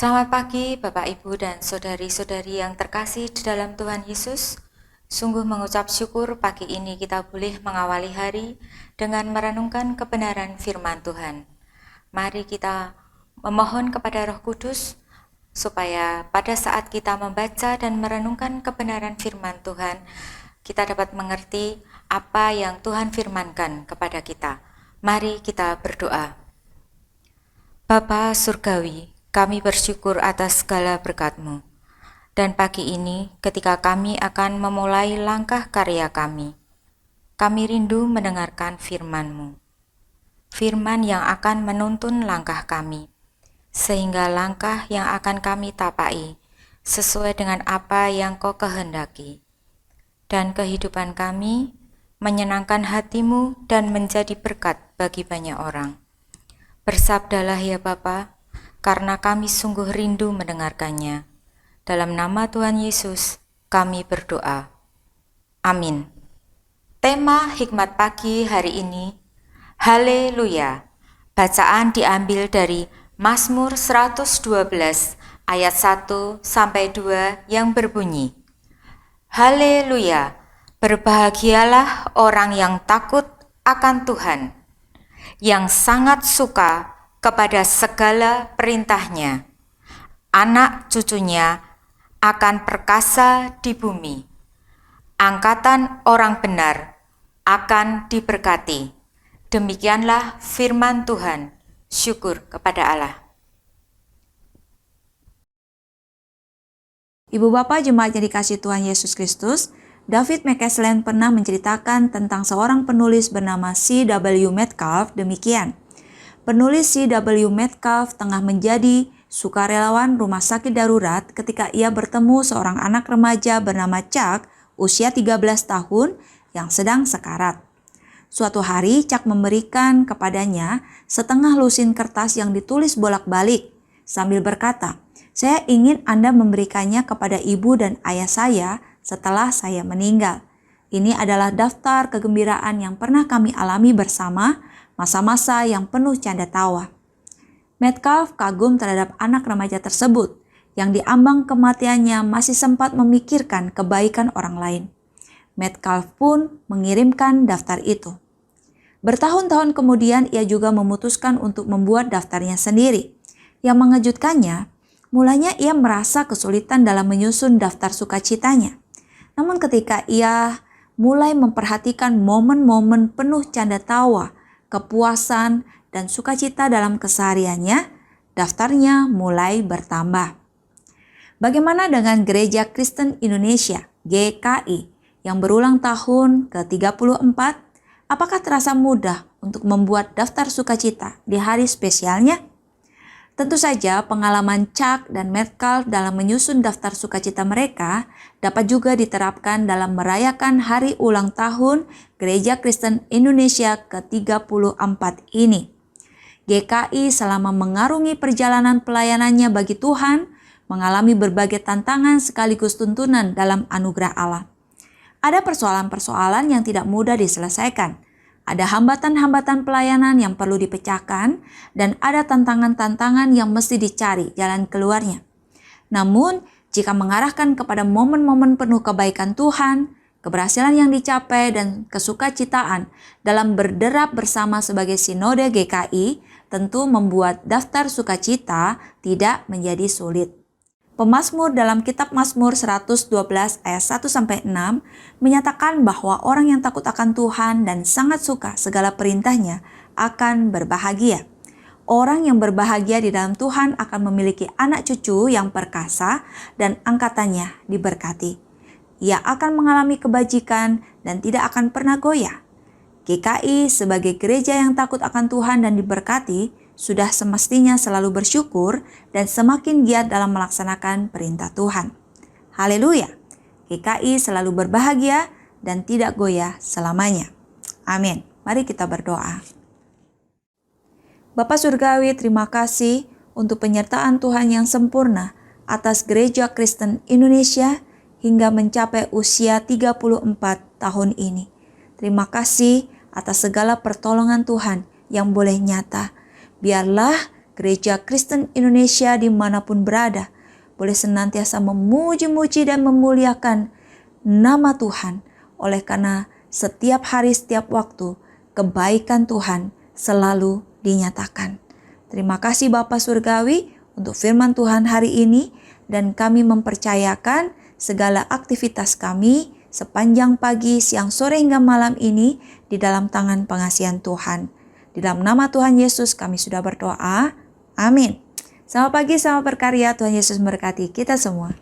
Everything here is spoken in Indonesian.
Selamat pagi Bapak Ibu dan saudari-saudari yang terkasih di dalam Tuhan Yesus. Sungguh mengucap syukur pagi ini kita boleh mengawali hari dengan merenungkan kebenaran firman Tuhan. Mari kita memohon kepada Roh Kudus supaya pada saat kita membaca dan merenungkan kebenaran firman Tuhan, kita dapat mengerti apa yang Tuhan firmankan kepada kita. Mari kita berdoa. Bapa Surgawi, kami bersyukur atas segala berkat-Mu. Dan pagi ini ketika kami akan memulai langkah karya kami rindu mendengarkan firman-Mu. Firman yang akan menuntun langkah kami, sehingga langkah yang akan kami tapai sesuai dengan apa yang Kau kehendaki. Dan kehidupan kami menyenangkan hati-Mu dan menjadi berkat bagi banyak orang. Bersabdalah ya Bapa, karena kami sungguh rindu mendengarkannya. Dalam nama Tuhan Yesus, kami berdoa. Amin. Tema hikmat pagi hari ini, Haleluya. Bacaan diambil dari Mazmur 112 ayat 1 sampai 2 yang berbunyi, Haleluya. Berbahagialah orang yang takut akan Tuhan, yang sangat suka kepada segala perintahnya. Anak cucunya akan perkasa di bumi. Angkatan orang benar akan diberkati. Demikianlah firman Tuhan. Syukur kepada Allah. Ibu Bapak jemaat yang dikasihi Tuhan Yesus Kristus, David McCasland pernah menceritakan tentang seorang penulis bernama C.W. Metcalf demikian. Penulis C.W. Metcalf tengah menjadi sukarelawan rumah sakit darurat ketika ia bertemu seorang anak remaja bernama Chuck, usia 13 tahun, yang sedang sekarat. Suatu hari Chuck memberikan kepadanya setengah lusin kertas yang ditulis bolak-balik sambil berkata, "Saya ingin Anda memberikannya kepada ibu dan ayah saya setelah saya meninggal. Ini adalah daftar kegembiraan yang pernah kami alami bersama, masa-masa yang penuh canda tawa." Metcalf kagum terhadap anak remaja tersebut yang diambang kematiannya masih sempat memikirkan kebaikan orang lain. Metcalf pun mengirimkan daftar itu. Bertahun-tahun kemudian ia juga memutuskan untuk membuat daftarnya sendiri. Yang mengejutkannya, mulanya ia merasa kesulitan dalam menyusun daftar sukacitanya. Namun ketika ia mulai memperhatikan momen-momen penuh canda tawa, kepuasan, dan sukacita dalam kesehariannya, daftarnya mulai bertambah. Bagaimana dengan Gereja Kristen Indonesia, GKI, yang berulang tahun ke-34? Apakah terasa mudah untuk membuat daftar sukacita di hari spesialnya? Tentu saja pengalaman Chuck dan Metcalf dalam menyusun daftar sukacita mereka dapat juga diterapkan dalam merayakan hari ulang tahun Gereja Kristen Indonesia ke-34 ini. GKI selama mengarungi perjalanan pelayanannya bagi Tuhan, mengalami berbagai tantangan sekaligus tuntunan dalam anugerah Allah. Ada persoalan-persoalan yang tidak mudah diselesaikan. Ada hambatan-hambatan pelayanan yang perlu dipecahkan, dan ada tantangan-tantangan yang mesti dicari jalan keluarnya. Namun, jika mengarahkan kepada momen-momen penuh kebaikan Tuhan, keberhasilan yang dicapai, dan kesukacitaan dalam berderap bersama sebagai sinode GKI, tentu membuat daftar sukacita tidak menjadi sulit. Pemazmur dalam kitab Mazmur 112 ayat 1-6 menyatakan bahwa orang yang takut akan Tuhan dan sangat suka segala perintahnya akan berbahagia. Orang yang berbahagia di dalam Tuhan akan memiliki anak cucu yang perkasa dan angkatannya diberkati. Ia akan mengalami kebajikan dan tidak akan pernah goyah. GKI sebagai gereja yang takut akan Tuhan dan diberkati sudah semestinya selalu bersyukur dan semakin giat dalam melaksanakan perintah Tuhan. Haleluya! GKI selalu berbahagia dan tidak goyah selamanya. Amin. Mari kita berdoa. Bapa Surgawi, terima kasih untuk penyertaan Tuhan yang sempurna atas Gereja Kristen Indonesia hingga mencapai usia 34 tahun ini. Terima kasih atas segala pertolongan Tuhan yang boleh nyata. Biarlah Gereja Kristen Indonesia dimanapun berada, boleh senantiasa memuji-muji dan memuliakan nama Tuhan. Oleh karena setiap hari, setiap waktu, kebaikan Tuhan selalu dinyatakan. Terima kasih Bapa Surgawi untuk firman Tuhan hari ini, dan kami mempercayakan segala aktivitas kami sepanjang pagi, siang, sore hingga malam ini di dalam tangan pengasihan Tuhan. Di dalam nama Tuhan Yesus kami sudah berdoa. Amin. Selamat pagi, selamat berkarya. Tuhan Yesus memberkati kita semua.